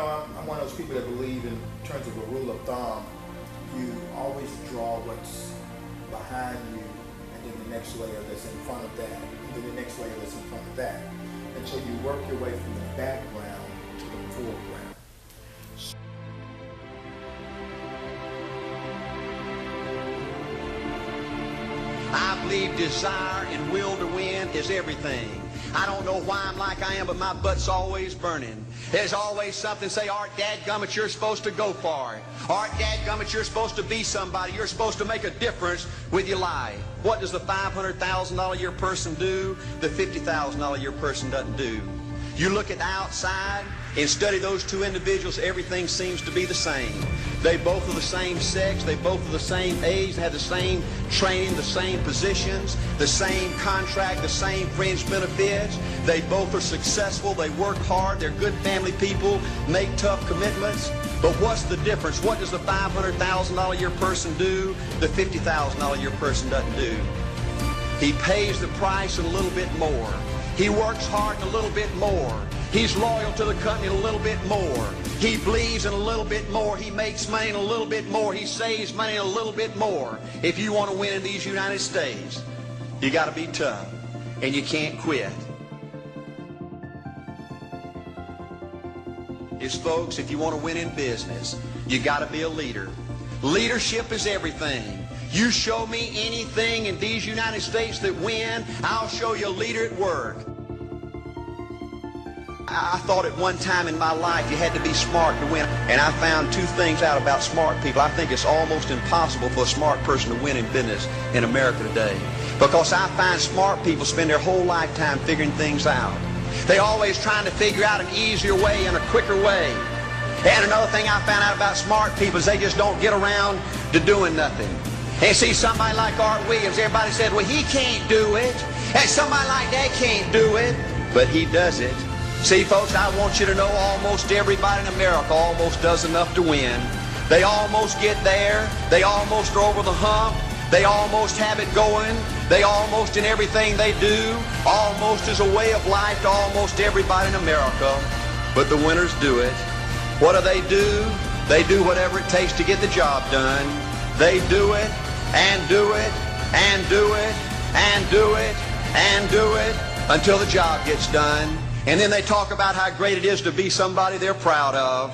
I'm one of those people that believe in terms of a rule of thumb, you always draw what's behind you, and then the next layer that's in front of that, and then the next layer that's in front of that. And so you work your way from the background to the foreground. I believe desire and will to win is everything. I don't know why I'm like I am, but my butt's always burning. There's always something say, Art, dadgummit, you're supposed to go for it. Art, dadgummit, you're supposed to be somebody. You're supposed to make a difference with your life. What does the $500,000 a year person do? The $50,000 a year person doesn't do. You look at the outside and study those two individuals, everything seems to be the same. They both are the same sex, they both are the same age, they have the same training, the same positions, the same contract, the same fringe benefits. They both are successful, they work hard, they're good family people, make tough commitments. But what's the difference? What does the $500,000 a year person do? The $50,000 a year person doesn't do. He pays the price and a little bit more. He works hard and a little bit more. He's loyal to the company a little bit more. He believes in a little bit more. He makes money in a little bit more. He saves money in a little bit more. If you want to win in these United States, you got to be tough, and you can't quit. Is folks, if you want to win in business, you got to be a leader. Leadership is everything. You show me anything in these United States that win, I'll show you a leader at work. I thought at one time in my life you had to be smart to win, and I found two things out about smart people. I think it's almost impossible for a smart person to win in business in America today, because I find smart people spend their whole lifetime figuring things out. They're always trying to figure out an easier way and a quicker way. And another thing I found out about smart people is they just don't get around to doing nothing. And see, somebody like Art Williams, everybody said, well, he can't do it. And somebody like that can't do it. But he does it. See, folks, I want you to know almost everybody in America almost does enough to win. They almost get there. They almost are over the hump. They almost have it going. They almost in everything they do. Almost is a way of life to almost everybody in America. But the winners do it. What do? They do whatever it takes to get the job done. They do it, and do it, and do it, and do it, and do it, until the job gets done. And then they talk about how great it is to be somebody they're proud of.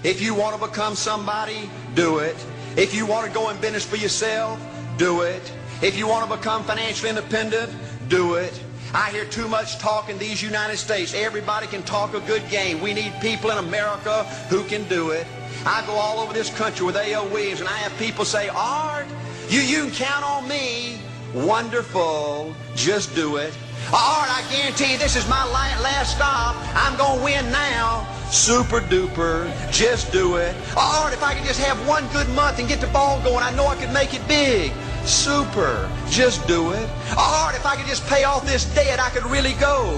If you want to become somebody, do it. If you want to go in business for yourself, do it. If you want to become financially independent, do it. I hear too much talk in these United States. Everybody can talk a good game. We need people in America who can do it. I go all over this country with A.O. Williams, and I have people say, Art, you can count on me. Wonderful. Just do it. Art, I guarantee you this is my last stop. I'm going to win now. Super duper. Just do it. Art, if I could just have one good month and get the ball going, I know I could make it big. Super. Just do it. Art, if I could just pay off this debt, I could really go.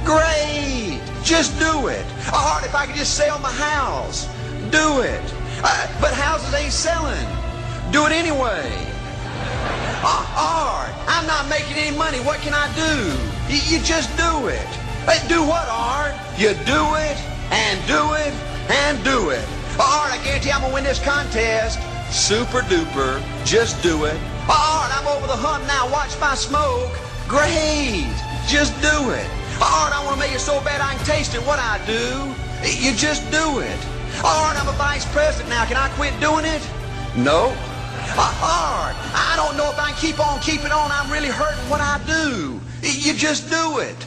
Great. Just do it. Art, if I could just sell my house. Do it. But houses ain't selling. Do it anyway. Art, I'm not making any money. What can I do? You just do it. Do what, Art? You do it, and do it, and do it. Art, I guarantee I'm going to win this contest. Super duper. Just do it. Art, I'm over the hump now. Watch my smoke. Great. Just do it. Art, I want to make it so bad I can taste it. What I do? You just do it. Art, I'm a vice president now. Can I quit doing it? No. Art, I don't know if I can keep on keeping on. I'm really hurting what I do. You just do it.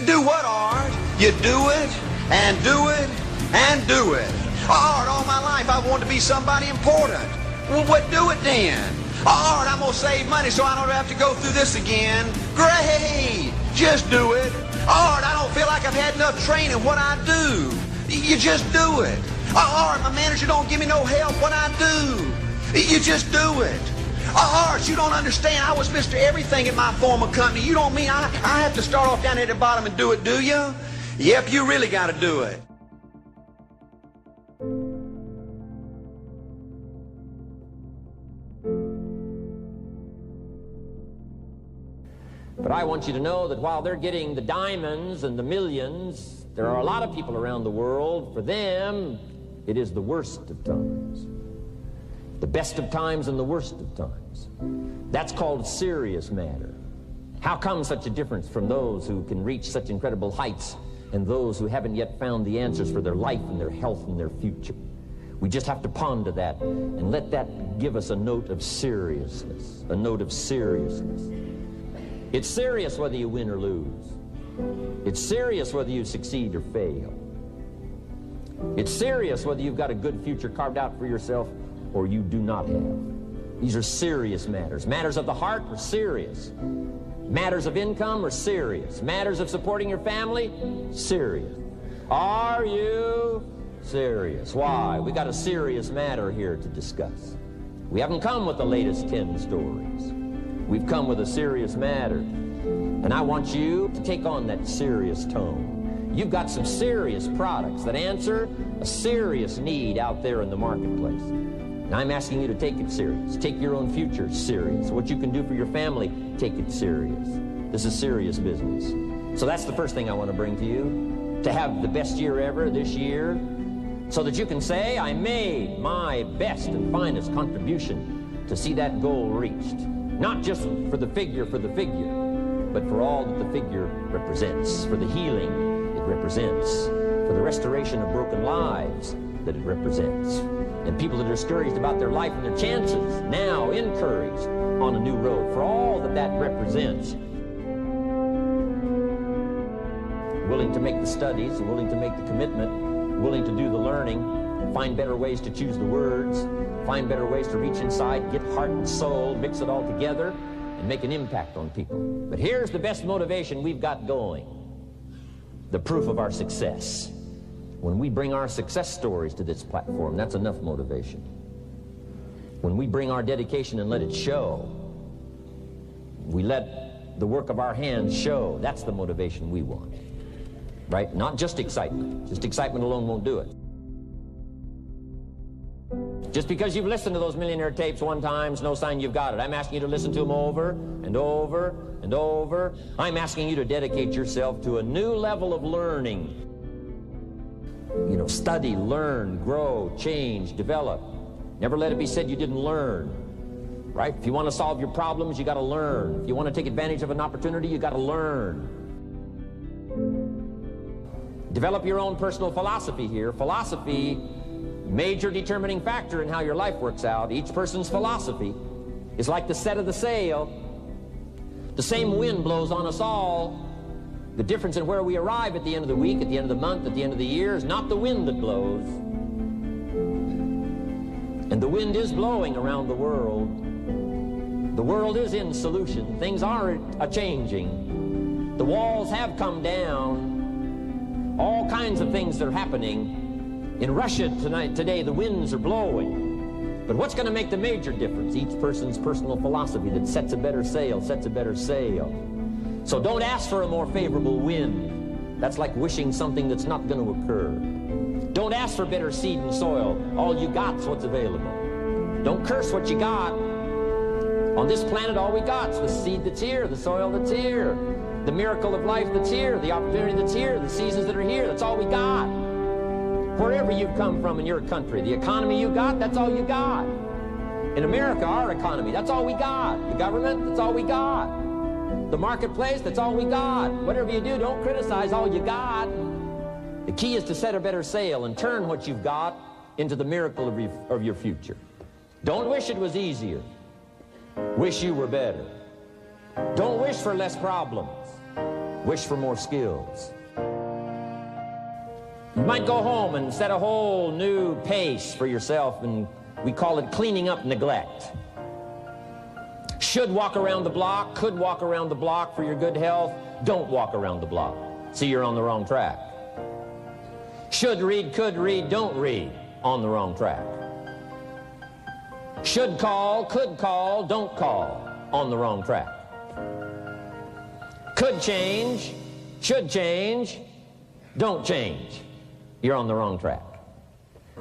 Do what, Art? You do it, and do it, and do it. Art, all my life I wanted to be somebody important. Well, what do it then? Art, I'm going to save money so I don't have to go through this again. Great. Just do it. Art, I don't feel like I've had enough training. What I do? You just do it. Art, my manager don't give me no help. What I do? You just do it. Art, you don't understand. I was Mr. Everything in my former company. You don't mean I have to start off down at the bottom and do it, do you? Yep, you really got to do it. But I want you to know that while they're getting the diamonds and the millions, There are a lot of people around the world, for them, it is the worst of times. The best of times and the worst of times. That's called serious matter. How come such a difference from those who can reach such incredible heights and those who haven't yet found the answers for their life and their health and their future? We just have to ponder that and let that give us a note of seriousness, a note of seriousness. It's serious whether you win or lose. It's serious whether you succeed or fail. It's serious whether you've got a good future carved out for yourself or you do not have. These are serious matters. Matters of the heart are serious. Matters of income are serious. Matters of supporting your family, serious. Are you serious? Why? We got a serious matter here to discuss. We haven't come with the latest 10 stories. We've come with a serious matter. And I want you to take on that serious tone. You've got some serious products that answer a serious need out there in the marketplace. And I'm asking you to take it serious. Take your own future serious. What you can do for your family, take it serious. This is serious business. So that's the first thing I want to bring to you. To have the best year ever this year, so that you can say, I made my best and finest contribution to see that goal reached. Not just for the figure, but for all that the figure represents, for the healing it represents, for the restoration of broken lives that it represents, and people that are discouraged about their life and their chances, now encouraged on a new road, for all that that represents. Willing to make the studies, willing to make the commitment, willing to do the learning, find better ways to choose the words, find better ways to reach inside, get heart and soul, mix it all together, and make an impact on people. But here's the best motivation we've got going. The proof of our success. When we bring our success stories to this platform, that's enough motivation. When we bring our dedication and let it show, we let the work of our hands show, that's the motivation we want. Right? Not just excitement. Just excitement alone won't do it. Just because you've listened to those millionaire tapes one time is no sign you've got it. I'm asking you to listen to them over and over and over. I'm asking you to dedicate yourself to a new level of learning. You know, study, learn, grow, change, develop. Never let it be said you didn't learn. Right? If you want to solve your problems, you got to learn. If you want to take advantage of an opportunity, you got to learn. Develop your own personal philosophy here. Philosophy, major determining factor in how your life works out. Each person's philosophy is like the set of the sail. The same wind blows on us all. The difference in where we arrive at the end of the week, at the end of the month, at the end of the year is not the wind that blows. And the wind is blowing around the world. The world is in solution. Things are a-changing. The walls have come down. All kinds of things are happening. In Russia today, the winds are blowing. But what's going to make the major difference? Each person's personal philosophy that sets a better sail, sets a better sail. So don't ask for a more favorable wind. That's like wishing something that's not going to occur. Don't ask for better seed and soil. All you got's what's available. Don't curse what you got. On this planet, all we got's the seed that's here, the soil that's here, the miracle of life that's here, the opportunity that's here, the seasons that are here. That's all we got. Wherever you've come from in your country, the economy you got, that's all you got. In America, our economy, that's all we got. The government, that's all we got. The marketplace, that's all we got. Whatever you do, don't criticize all you got. The key is to set a better sail and turn what you've got into the miracle of your future. Don't wish it was easier. Wish you were better. Don't wish for less problems. Wish for more skills. You might go home and set a whole new pace for yourself, and we call it cleaning up neglect. Should walk around the block, could walk around the block for your good health. Don't walk around the block. See, you're on the wrong track. Should read, could read, don't read. On the wrong track. Should call, could call, don't call. On the wrong track. Could change, should change, don't change. You're on the wrong track.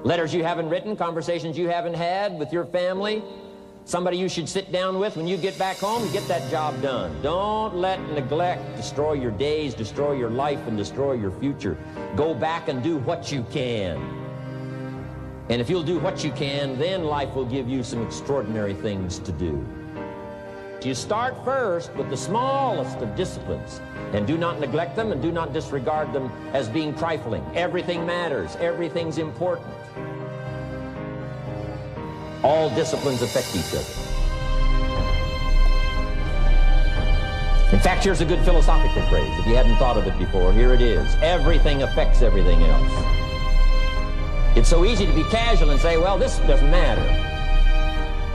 Letters you haven't written, conversations you haven't had with your family, somebody you should sit down with when you get back home and get that job done. Don't let neglect destroy your days, destroy your life, and destroy your future. Go back and do what you can. And if you'll do what you can, then life will give you some extraordinary things to do. You start first with the smallest of disciplines, and do not neglect them and do not disregard them as being trifling. Everything matters. Everything's important. All disciplines affect each other. In fact, here's a good philosophical phrase. If you hadn't thought of it before, here it is. Everything affects everything else. It's so easy to be casual and say, well, this doesn't matter.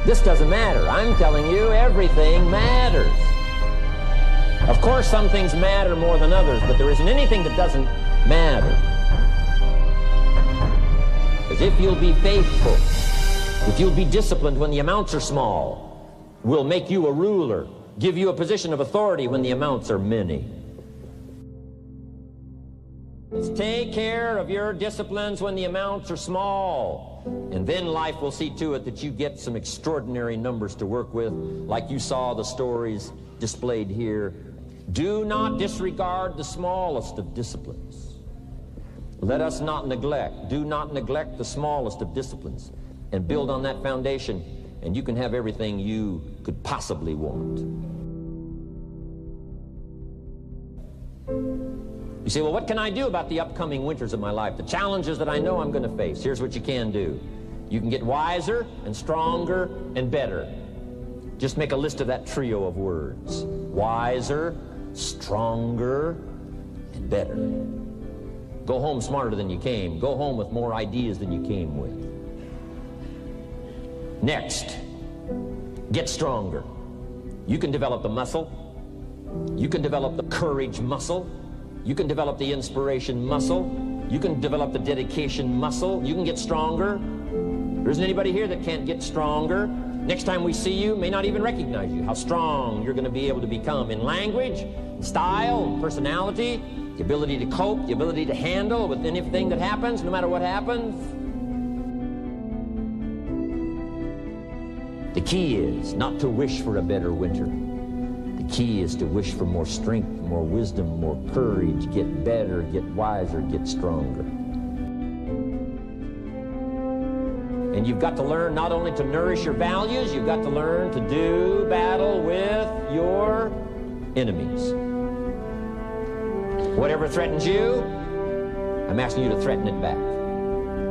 This doesn't matter. I'm telling you, everything matters. Of course, some things matter more than others, but there isn't anything that doesn't matter. Because if you'll be faithful, if you'll be disciplined when the amounts are small, we'll make you a ruler, give you a position of authority when the amounts are many. Take care of your disciplines when the amounts are small, and then life will see to it that you get some extraordinary numbers to work with, like you saw the stories displayed here. Do not disregard the smallest of disciplines. Let us not neglect. Do not neglect the smallest of disciplines, and build on that foundation, and you can have everything you could possibly want. You say, well, what can I do about the upcoming winters of my life, the challenges that I know I'm going to face? Here's what you can do. You can get wiser and stronger and better. Just make a list of that trio of words. Wiser, stronger, and better. Go home smarter than you came. Go home with more ideas than you came with. Next, get stronger. You can develop the muscle. You can develop the courage muscle. You can develop the inspiration muscle. You can develop the dedication muscle. You can get stronger. There isn't anybody here that can't get stronger. Next time we see you, may not even recognize you. How strong you're going to be able to become in language, in style, in personality, the ability to cope, the ability to handle with anything that happens, no matter what happens. The key is not to wish for a better winter. The key is to wish for more strength, more wisdom, more courage, get better, get wiser, get stronger. And you've got to learn not only to nourish your values, you've got to learn to do battle with your enemies. Whatever threatens you, I'm asking you to threaten it back.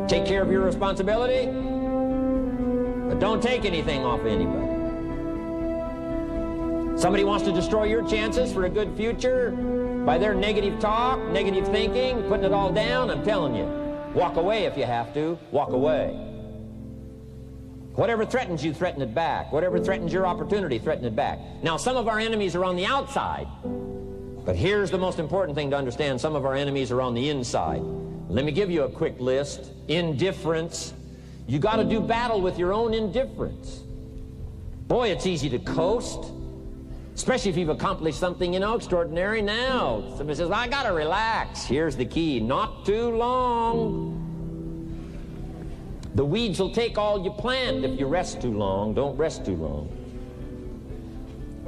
Take care of your responsibility, but don't take anything off of anybody. Somebody wants to destroy your chances for a good future by their negative talk, negative thinking, putting it all down. I'm telling you, walk away if you have to. Walk away. Whatever threatens you, threaten it back. Whatever threatens your opportunity, threaten it back. Now, some of our enemies are on the outside, but here's the most important thing to understand. Some of our enemies are on the inside. Let me give you a quick list. Indifference. You got to do battle with your own indifference. Boy, it's easy to coast. Especially if you've accomplished something, extraordinary. Now, somebody says, well, I got to relax. Here's the key. Not too long. The weeds will take all you plant if you rest too long. Don't rest too long.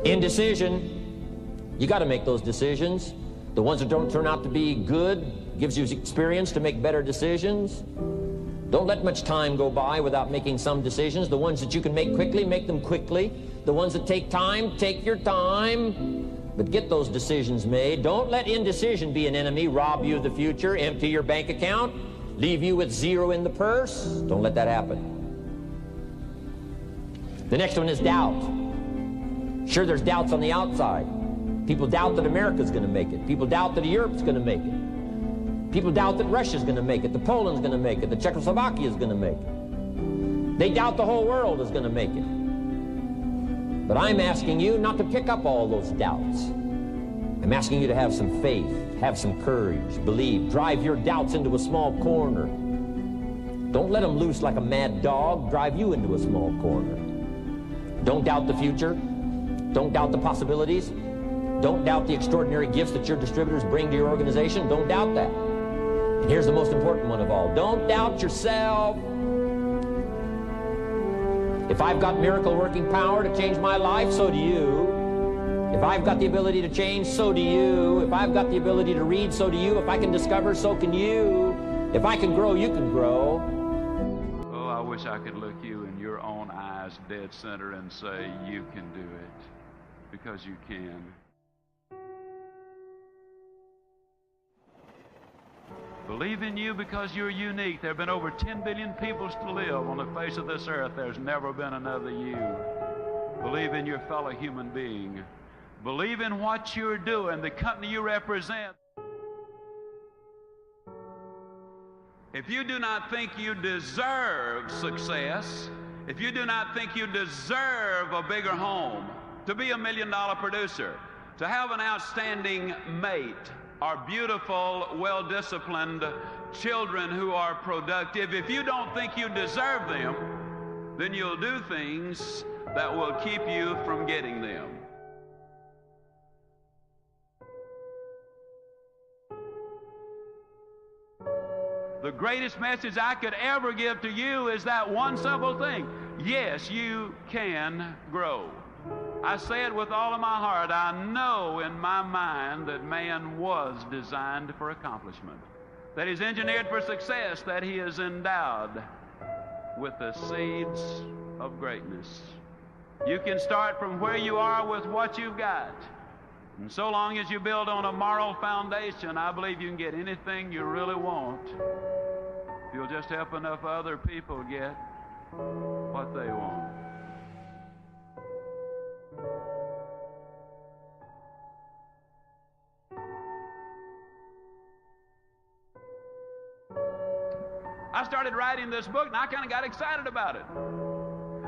Indecision. You got to make those decisions. The ones that don't turn out to be good gives you experience to make better decisions. Don't let much time go by without making some decisions. The ones that you can make quickly, make them quickly. The ones that take time, take your time. But get those decisions made. Don't let indecision be an enemy, rob you of the future, empty your bank account, leave you with zero in the purse. Don't let that happen. The next one is doubt. Sure, there's doubts on the outside. People doubt that America's going to make it. People doubt that Europe's going to make it. People doubt that Russia's going to make it, that Poland's going to make it, that Czechoslovakia's going to make it. They doubt the whole world is going to make it. But I'm asking you not to pick up all those doubts. I'm asking you to have some faith, have some courage, believe, drive your doubts into a small corner. Don't let them loose like a mad dog, drive you into a small corner. Don't doubt the future. Don't doubt the possibilities. Don't doubt the extraordinary gifts that your distributors bring to your organization. Don't doubt that. And here's the most important one of all. Don't doubt yourself. If I've got miracle working power to change my life, so do you. If I've got the ability to change, so do you. If I've got the ability to read, so do you. If I can discover, so can you. If I can grow, you can grow. Oh, I wish I could look you in your own eyes dead center and say, you can do it, because you can. Believe in you because you're unique. There have been over 10 billion people to live on the face of this earth. There's never been another you. Believe in your fellow human being. Believe in what you're doing, the company you represent. If you do not think you deserve success, if you do not think you deserve a bigger home, to be $1 million producer, to have an outstanding mate, or beautiful, well-disciplined children who are productive, if you don't think you deserve them, then you'll do things that will keep you from getting them. The greatest message I could ever give to you is that one simple thing. Yes, you can grow. I say it with all of my heart. I know in my mind that man was designed for accomplishment, that he's engineered for success, that he is endowed with the seeds of greatness. You can start from where you are with what you've got. And so long as you build on a moral foundation, I believe you can get anything you really want. If you'll just help enough other people get what they want. I started writing this book, and I kind of got excited about it.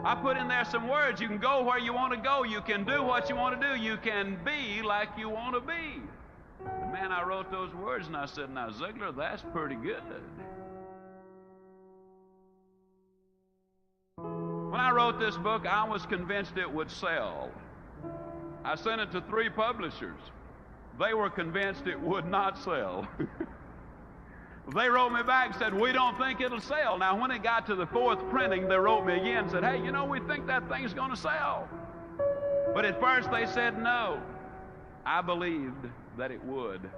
I put in there some words. You can go where you want to go. You can do what you want to do. You can be like you want to be. And man, I wrote those words, and I said, now, Ziegler, that's pretty good. When I wrote this book, I was convinced it would sell. I sent it to 3 publishers. They were convinced it would not sell. They wrote me back and said, we don't think it'll sell. Now, when it got to the 4th printing, they wrote me again and said, hey, you know, we think that thing's going to sell. But at first they said no. I believed that it would.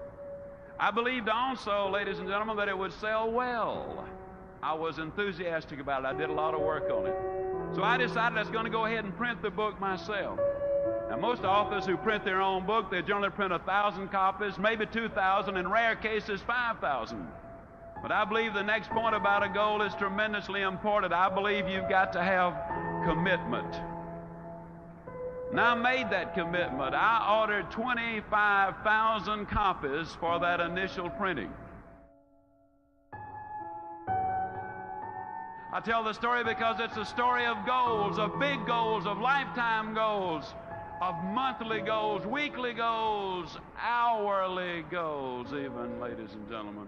I believed also, ladies and gentlemen, that it would sell well. I was enthusiastic about it. I did a lot of work on it. So I decided I was going to go ahead and print the book myself. Now, most authors who print their own book, they generally print 1,000 copies, maybe 2,000, in rare cases 5,000. But I believe the next point about a goal is tremendously important. I believe you've got to have commitment. Now, I made that commitment. I ordered 25,000 copies for that initial printing. I tell the story because it's a story of goals, of big goals, of lifetime goals, of monthly goals, weekly goals, hourly goals even, ladies and gentlemen.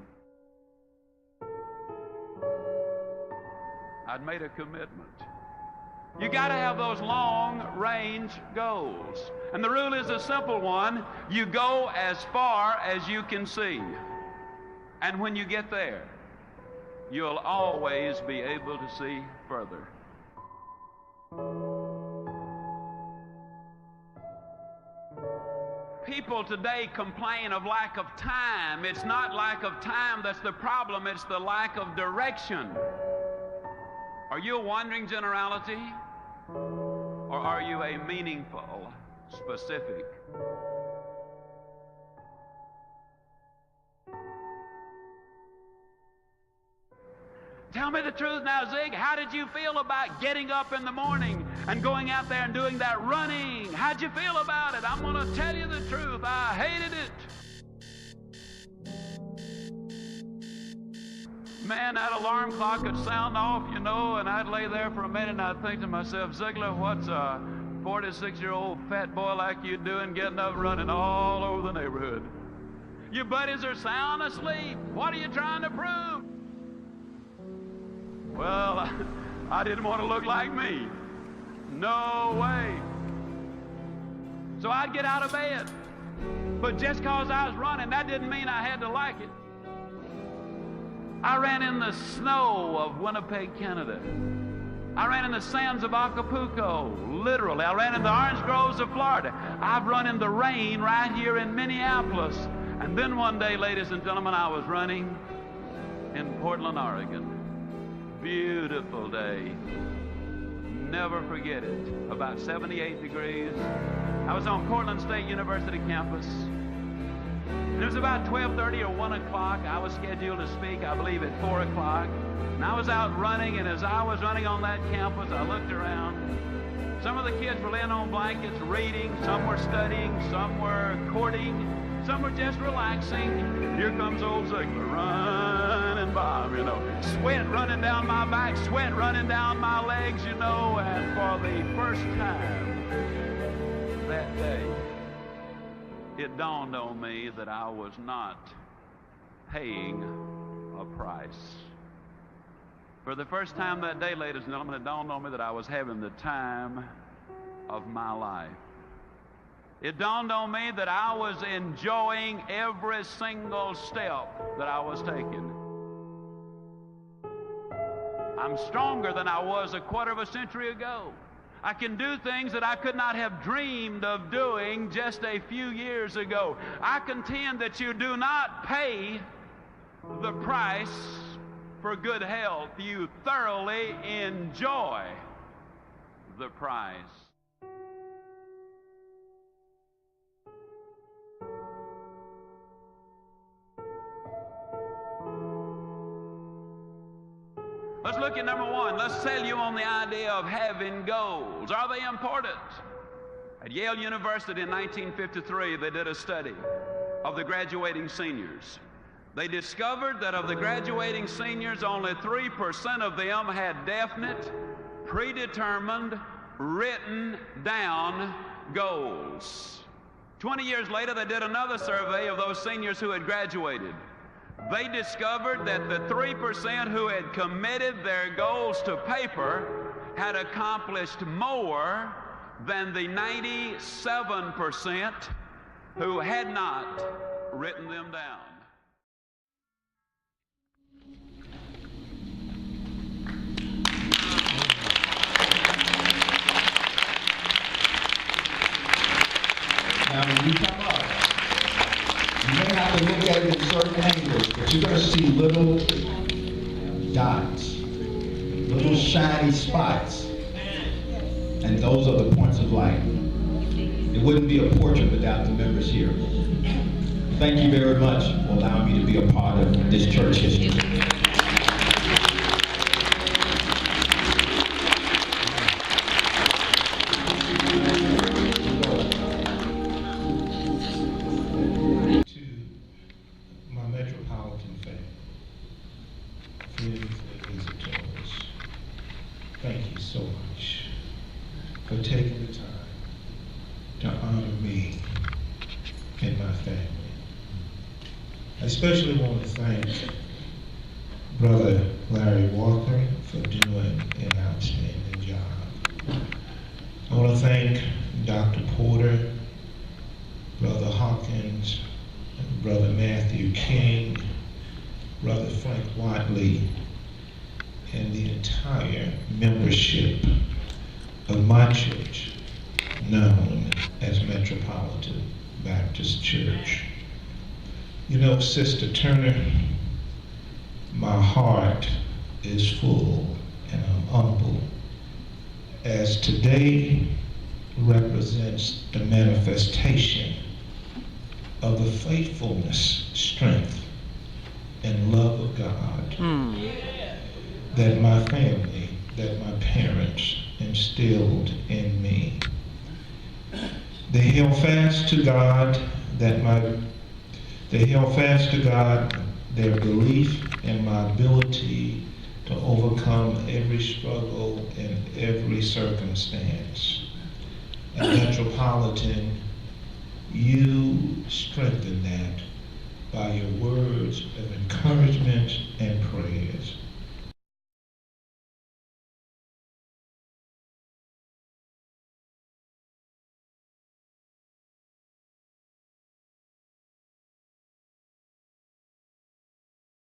I'd made a commitment. You got to have those long-range goals. And the rule is a simple one. You go as far as you can see. And when you get there, you'll always be able to see further. People today complain of lack of time. It's not lack of time that's the problem. It's the lack of direction. Are you a wandering generality, or are you a meaningful, specific? Tell me the truth now, Zig. How did you feel about getting up in the morning and going out there and doing that running? How'd you feel about it? I'm going to tell you the truth. I hated it. Man, that alarm clock would sound off, you know, and I'd lay there for a minute and I'd think to myself, Ziegler, what's a 46-year-old fat boy like you doing getting up running all over the neighborhood? Your buddies are sound asleep. What are you trying to prove? Well, I didn't want to look like me. No way. So I'd get out of bed. But just because I was running, that didn't mean I had to like it. I ran in the snow of Winnipeg, Canada. I ran in the sands of Acapulco, literally. I ran in the orange groves of Florida. I've run in the rain right here in Minneapolis. And then one day, ladies and gentlemen, I was running in Portland, Oregon. Beautiful day. Never forget it. About 78 degrees. I was on Portland State University campus. And it was about 12:30 or 1 o'clock. I was scheduled to speak, I believe, at 4 o'clock. And I was out running, and as I was running on that campus, I looked around. Some of the kids were laying on blankets reading, some were studying, some were courting, some were just relaxing. Here comes old Ziegler running by, you know. Sweat running down my back, sweat running down my legs, you know. And for the first time that day, it dawned on me that I was not paying a price. For the first time that day, ladies and gentlemen, it dawned on me that I was having the time of my life. It dawned on me that I was enjoying every single step that I was taking. I'm stronger than I was a quarter of a century ago. I can do things that I could not have dreamed of doing just a few years ago. I contend that you do not pay the price for good health. You thoroughly enjoy the price. Let's look at number one. Let's sell you on the idea of having goals. Are they important? At Yale University in 1953, they did a study of the graduating seniors. They discovered that of the graduating seniors, only 3% of them had definite, predetermined, written down goals. 20 years later, they did another survey of those seniors who had graduated. They discovered that the 3% who had committed their goals to paper had accomplished more than the 97% who had not written them down. Now, when you come up, you may have to look at it in certain angles, but you're going to see little dots, little shiny spots, and those are the points of light. It wouldn't be a portrait without the members here. Thank you very much for allowing me to be a part of this church history. Thank you so much for taking the time to honor me and my family. I especially want to thank Brother Larry Walker for doing an outstanding job. I want to thank Dr. Porter, Brother Hawkins, Brother Matthew King, Brother Frank Watley, and the entire membership of my church, known as Metropolitan Baptist Church. You know, Sister Turner, my heart is full and I'm humble, as today represents the manifestation of the faithfulness, strength, and love of God that my family, that my parents instilled in me. They held fast to God their belief in my ability to overcome every struggle and every circumstance. And Metropolitan, you strengthen that by your words of encouragement and